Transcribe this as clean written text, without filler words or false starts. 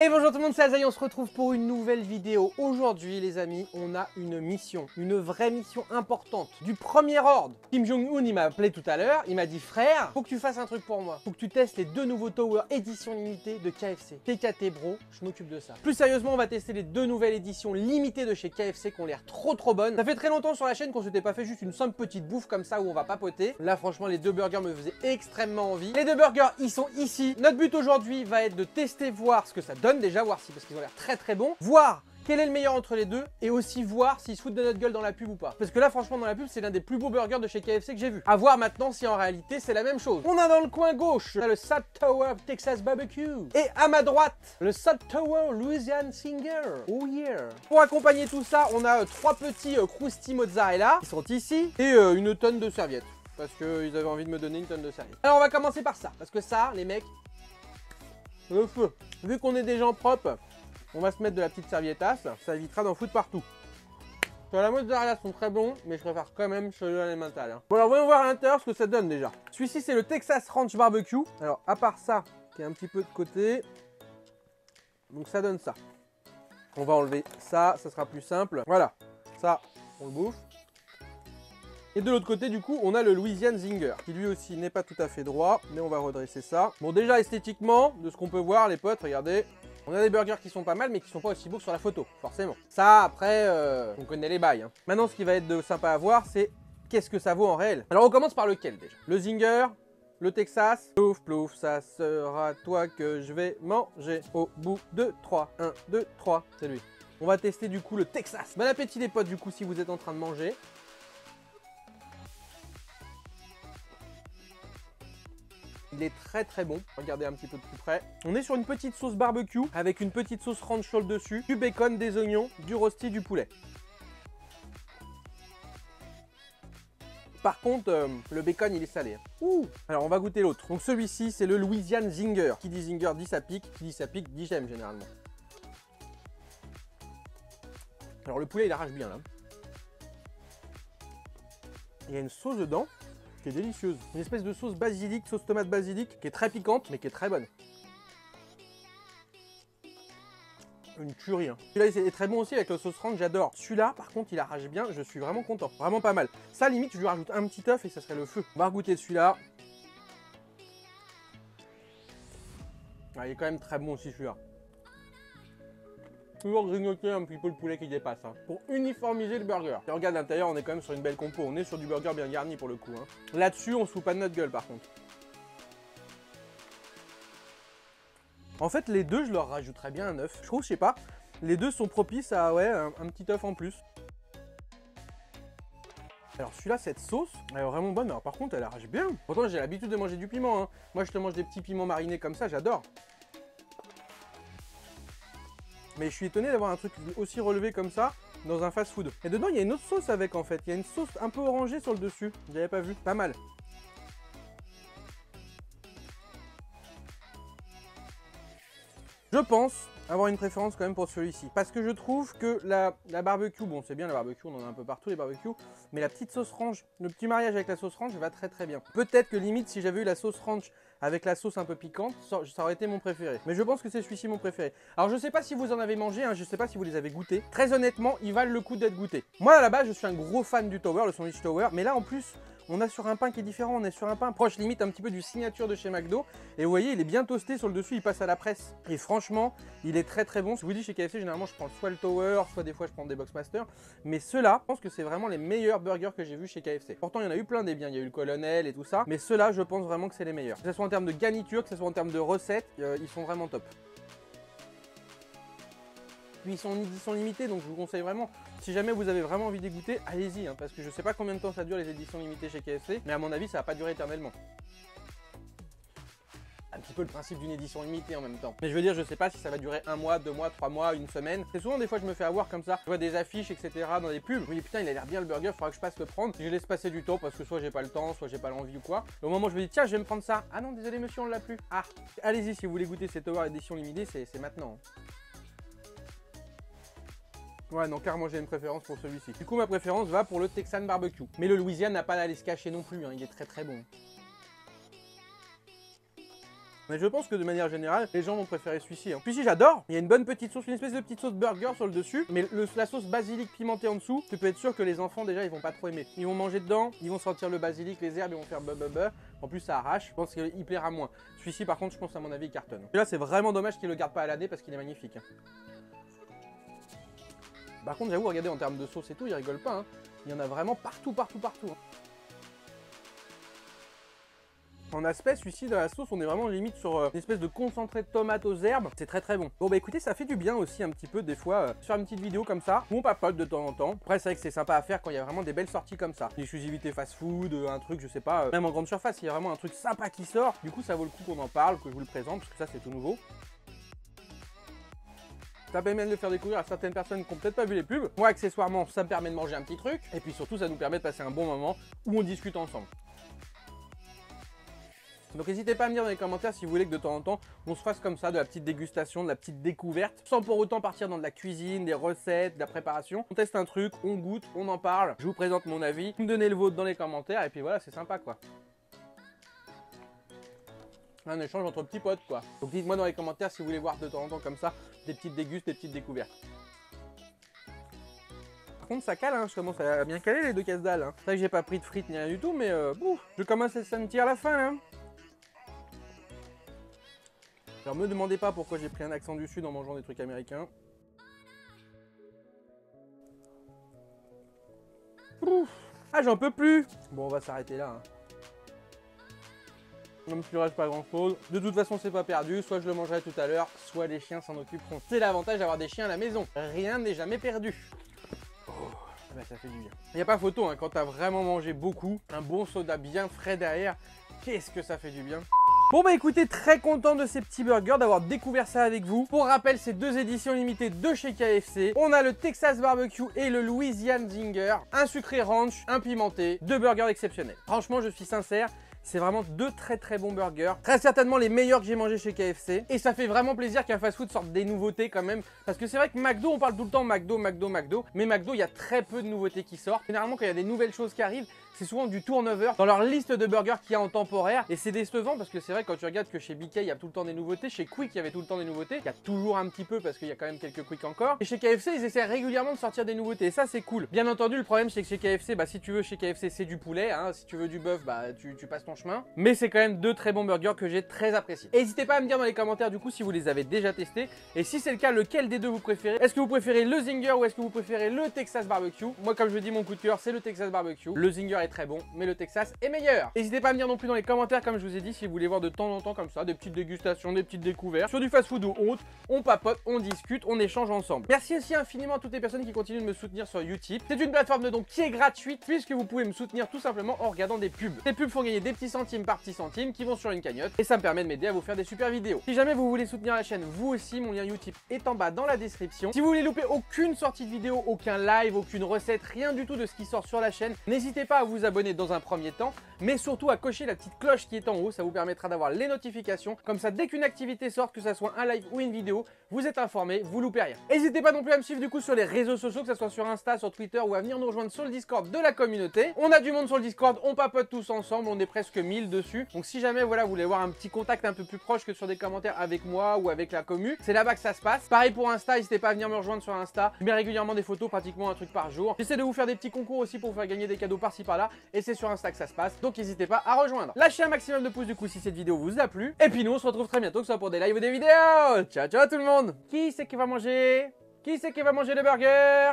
Et bonjour tout le monde, c'est Azaï, on se retrouve pour une nouvelle vidéo. Aujourd'hui les amis, on a une mission, une vraie mission importante, du premier ordre. Kim Jong-un il m'a appelé tout à l'heure, il m'a dit frère, faut que tu fasses un truc pour moi. Faut que tu testes les deux nouveaux Towers édition limitée de KFC. TKT bro, je m'occupe de ça. Plus sérieusement, on va tester les deux nouvelles éditions limitées de chez KFC qui ont l'air trop bonnes. Ça fait très longtemps sur la chaîne qu'on s'était pas fait juste une simple petite bouffe comme ça où on va papoter. Là franchement les deux burgers me faisaient extrêmement envie. Les deux burgers ils sont ici. Notre but aujourd'hui va être de tester, voir ce que ça donne déjà, voir si, parce qu'ils ont l'air très bons, voir quel est le meilleur entre les deux et aussi voir s'ils se foutent de notre gueule dans la pub ou pas. Parce que là franchement dans la pub c'est l'un des plus beaux burgers de chez KFC que j'ai vu. À voir maintenant si en réalité c'est la même chose. On a dans le coin gauche le Salt Tower Texas Barbecue et à ma droite le Salt Tower Louisiana Singer. Oh yeah. Pour accompagner tout ça on a trois petits Krusty Mozzarella qui sont ici et une tonne de serviettes. Parce qu'ils avaient envie de me donner une tonne de serviettes. Alors on va commencer par ça. Parce que ça les mecs, le feu. Vu qu'on est des gens propres, on va se mettre de la petite serviettasse, ça évitera d'en foutre partout. Sur la mozzarella sont très bons, mais je préfère quand même celui-là l'alimental. Bon alors voyons voir à l'intérieur ce que ça donne déjà. Celui-ci c'est le Texas Ranch Barbecue. Alors à part ça, qui est un petit peu de côté, donc ça donne ça. On va enlever ça, ça sera plus simple. Voilà, ça on le bouffe. Et de l'autre côté du coup on a le Louisiana Zinger qui lui aussi n'est pas tout à fait droit, mais on va redresser ça. Bon déjà esthétiquement, de ce qu'on peut voir les potes, regardez, on a des burgers qui sont pas mal mais qui sont pas aussi beaux que sur la photo, forcément. Ça après, on connaît les bails. Maintenant ce qui va être de sympa à voir c'est qu'est-ce que ça vaut en réel. Alors on commence par lequel déjà? Le Zinger, le Texas, plouf plouf, ça sera toi que je vais manger au bout de 3. 1, 2, 3, c'est lui. On va tester du coup le Texas. Bon appétit les potes du coup si vous êtes en train de manger. Il est très bon, regardez un petit peu de plus près. On est sur une petite sauce barbecue avec une petite sauce ranch sur le dessus, du bacon, des oignons, du rosti, du poulet. Par contre, le bacon il est salé. Ouh. Alors on va goûter l'autre. Donc celui-ci c'est le Louisiana Zinger. Qui dit Zinger dit ça pique, qui dit ça pique dit j'aime généralement. Alors le poulet il arrache bien là. Il y a une sauce dedans qui est délicieuse. Une espèce de sauce basilic, sauce tomate basilic, qui est très piquante, mais qui est très bonne. Une tuerie. Celui-là, il est très bon aussi avec la sauce ranch, j'adore. Celui-là, par contre, il arrache bien, je suis vraiment content. Vraiment pas mal. Ça, limite, je lui rajoute un petit œuf et ça serait le feu. On va goûter celui-là. Ah, il est quand même très bon aussi celui-là. Toujours grignoter un petit peu le poulet qui dépasse, pour uniformiser le burger. Et regarde l'intérieur, on est quand même sur une belle compo. On est sur du burger bien garni pour le coup. Là-dessus, on se fout pas de notre gueule par contre. En fait, les deux, je leur rajouterais bien un œuf. Je trouve, je sais pas, les deux sont propices à un petit œuf en plus. Alors celui-là, cette sauce, elle est vraiment bonne. Alors par contre, elle arrache bien. Pourtant, j'ai l'habitude de manger du piment. Moi, je te mange des petits piments marinés comme ça, j'adore. Mais je suis étonné d'avoir un truc aussi relevé comme ça dans un fast-food. Et dedans, il y a une autre sauce avec en fait. Il y a une sauce un peu orangée sur le dessus. J'avais pas vu. Pas mal. Je pense avoir une préférence quand même pour celui-ci. Parce que je trouve que la barbecue, bon c'est bien la barbecue, on en a un peu partout les barbecues, mais la petite sauce ranch, le petit mariage avec la sauce ranch va très bien. Peut-être que limite si j'avais eu la sauce ranch avec la sauce un peu piquante, ça aurait été mon préféré. Mais je pense que c'est celui-ci mon préféré. Alors je sais pas si vous en avez mangé, je sais pas si vous les avez goûtés. Très honnêtement, ils valent le coup d'être goûtés. Moi à la base, je suis un gros fan du Tower, le sandwich Tower, mais là en plus, on a sur un pain qui est différent, on est sur un pain proche limite un petit peu du signature de chez McDo. Et vous voyez, il est bien toasté sur le dessus, il passe à la presse. Et franchement, il est très bon. Je vous dis, chez KFC, généralement, je prends soit le Tower, soit des fois, je prends des Boxmaster. Mais ceux-là, je pense que c'est vraiment les meilleurs burgers que j'ai vus chez KFC. Pourtant, il y en a eu plein des biens. Il y a eu le Colonel et tout ça. Mais ceux-là, je pense vraiment que c'est les meilleurs. Que ce soit en termes de garniture, que ce soit en termes de recettes, ils sont vraiment top. Puis ils sont limités, donc je vous conseille vraiment, si jamais vous avez vraiment envie d'y goûter, allez-y, parce que je sais pas combien de temps ça dure les éditions limitées chez KFC, mais à mon avis ça va pas durer éternellement. Un petit peu le principe d'une édition limitée en même temps. Mais je veux dire, je sais pas si ça va durer 1 mois, 2 mois, 3 mois, une semaine. C'est souvent des fois je me fais avoir comme ça. Je vois des affiches, etc. dans des pubs. Je me dis putain, il a l'air bien le burger, faudra que je passe le prendre. Je laisse passer du temps parce que soit j'ai pas le temps, soit j'ai pas l'envie ou quoi. Et au moment où je me dis tiens, je vais me prendre ça. Ah non, désolé monsieur, on l'a plus. Ah, allez-y si vous voulez goûter cette Tower édition limitée, c'est maintenant. Ouais, non, clairement j'ai une préférence pour celui-ci. Du coup, ma préférence va pour le Texan Barbecue. Mais le Louisiana n'a pas à aller se cacher non plus, il est très bon. Mais je pense que de manière générale, les gens vont préférer celui-ci. Hein. Celui-ci, j'adore. Il y a une bonne petite sauce, une espèce de petite sauce burger sur le dessus, mais la sauce basilic pimentée en dessous, tu peux être sûr que les enfants, déjà, ils vont pas trop aimer. Ils vont manger dedans, ils vont sentir le basilic, les herbes, ils vont faire bah. En plus, ça arrache. Je pense qu'il plaira moins. Celui-ci, par contre, je pense, à mon avis, il cartonne. Et là, c'est vraiment dommage qu'ils le gardent pas à l'année parce qu'il est magnifique. Hein. Par contre, j'avoue, regardez, en termes de sauce et tout, ils rigolent pas. Hein. Il y en a vraiment partout. Hein. En aspect, celui-ci dans la sauce, on est vraiment limite sur une espèce de concentré de tomate aux herbes. C'est très bon. Bon bah écoutez, ça fait du bien aussi un petit peu des fois faire une petite vidéo comme ça. On papote de temps en temps. Après c'est vrai que c'est sympa à faire quand il y a vraiment des belles sorties comme ça. Une exclusivité fast-food, un truc, je sais pas, même en grande surface, il y a vraiment un truc sympa qui sort. Du coup ça vaut le coup qu'on en parle, que je vous le présente, parce que ça c'est tout nouveau. Ça permet de le faire découvrir à certaines personnes qui n'ont peut-être pas vu les pubs. Moi accessoirement, ça me permet de manger un petit truc. Et puis surtout, ça nous permet de passer un bon moment où on discute ensemble. Donc n'hésitez pas à me dire dans les commentaires si vous voulez que de temps en temps on se fasse comme ça, de la petite dégustation, de la petite découverte, sans pour autant partir dans de la cuisine, des recettes, de la préparation. On teste un truc, on goûte, on en parle, je vous présente mon avis, vous me donnez le vôtre dans les commentaires et puis voilà, c'est sympa quoi. Un échange entre petits potes quoi. Donc dites-moi dans les commentaires si vous voulez voir de temps en temps comme ça des petites dégustes, des petites découvertes. Par contre ça cale, hein, je commence à bien caler les deux casse dalles. Hein. C'est vrai que j'ai pas pris de frites ni rien du tout, mais je commence à sentir la fin là. Alors me demandez pas pourquoi j'ai pris un accent du sud en mangeant des trucs américains. Ouf. Ah j'en peux plus. Bon on va s'arrêter là. Hein. Même s'il ne reste pas grand chose. De toute façon c'est pas perdu, soit je le mangerai tout à l'heure, soit les chiens s'en occuperont. C'est l'avantage d'avoir des chiens à la maison. Rien n'est jamais perdu. Oh. Bah, ça fait du bien. Il n'y a pas photo hein, quand t'as vraiment mangé beaucoup, un bon soda bien frais derrière, qu'est-ce que ça fait du bien. Bon bah écoutez, très content de ces petits burgers, d'avoir découvert ça avec vous. Pour rappel, c'est deux éditions limitées de chez KFC. On a le Texas Barbecue et le Louisiana Zinger. Un sucré ranch, un pimenté, deux burgers exceptionnels. Franchement, je suis sincère. C'est vraiment deux très bons burgers. Très certainement les meilleurs que j'ai mangés chez KFC. Et ça fait vraiment plaisir qu'un fast-food sorte des nouveautés quand même. Parce que c'est vrai que McDo, on parle tout le temps McDo. Mais McDo, il y a très peu de nouveautés qui sortent. Généralement, quand il y a des nouvelles choses qui arrivent, c'est souvent du turnover dans leur liste de burgers qu'il y a en temporaire. Et c'est décevant parce que c'est vrai quand tu regardes que chez BK, il y a tout le temps des nouveautés. Chez Quick, il y avait tout le temps des nouveautés. Il y a toujours un petit peu parce qu'il y a quand même quelques Quick encore. Et chez KFC, ils essaient régulièrement de sortir des nouveautés. Et ça, c'est cool. Bien entendu, le problème, c'est que chez KFC, bah, si tu veux chez KFC, c'est du poulet. Hein. Si tu veux du bœuf, bah, tu passes ton chemin. Mais c'est quand même deux très bons burgers que j'ai très appréciés. N'hésitez pas à me dire dans les commentaires du coup si vous les avez déjà testés. Et si c'est le cas, lequel des deux vous préférez? Est-ce que vous préférez le Zinger ou est-ce que vous préférez le Texas Barbecue? Moi, comme je dis, mon coup de cœur, c'est le Texas Barbecue. Le Zinger est très bon, mais le Texas est meilleur. N'hésitez pas à me dire non plus dans les commentaires, comme je vous ai dit, si vous voulez voir de temps en temps comme ça, des petites dégustations, des petites découvertes sur du fast-food ou autre. On papote, on discute, on échange ensemble. Merci aussi infiniment à toutes les personnes qui continuent de me soutenir sur Utip. C'est une plateforme donc qui est gratuite puisque vous pouvez me soutenir tout simplement en regardant des pubs. Ces pubs font gagner des petits centimes par petits centimes qui vont sur une cagnotte et ça me permet de m'aider à vous faire des super vidéos. Si jamais vous voulez soutenir la chaîne, vous aussi, mon lien Utip est en bas dans la description. Si vous voulez louper aucune sortie de vidéo, aucun live, aucune recette, rien du tout de ce qui sort sur la chaîne, n'hésitez pas à vous abonner dans un premier temps, mais surtout à cocher la petite cloche qui est en haut, ça vous permettra d'avoir les notifications. Comme ça, dès qu'une activité sort, que ça soit un live ou une vidéo, vous êtes informé, vous loupez rien. N'hésitez pas non plus à me suivre du coup sur les réseaux sociaux, que ça soit sur Insta, sur Twitter ou à venir nous rejoindre sur le Discord de la communauté. On a du monde sur le Discord, on papote tous ensemble, on est presque 1000 dessus. Donc si jamais voilà, vous voulez voir un petit contact un peu plus proche que sur des commentaires avec moi ou avec la commu, c'est là-bas que ça se passe. Pareil pour Insta, n'hésitez pas à venir me rejoindre sur Insta. Je mets régulièrement des photos, pratiquement un truc par jour. J'essaie de vous faire des petits concours aussi pour vous faire gagner des cadeaux par-ci par-là. Et c'est sur Insta que ça se passe, donc n'hésitez pas à rejoindre. Lâchez un maximum de pouces du coup si cette vidéo vous a plu. Et puis nous on se retrouve très bientôt, que ce soit pour des lives ou des vidéos. Ciao ciao tout le monde. Qui c'est qui va manger? Qui c'est qui va manger le burger?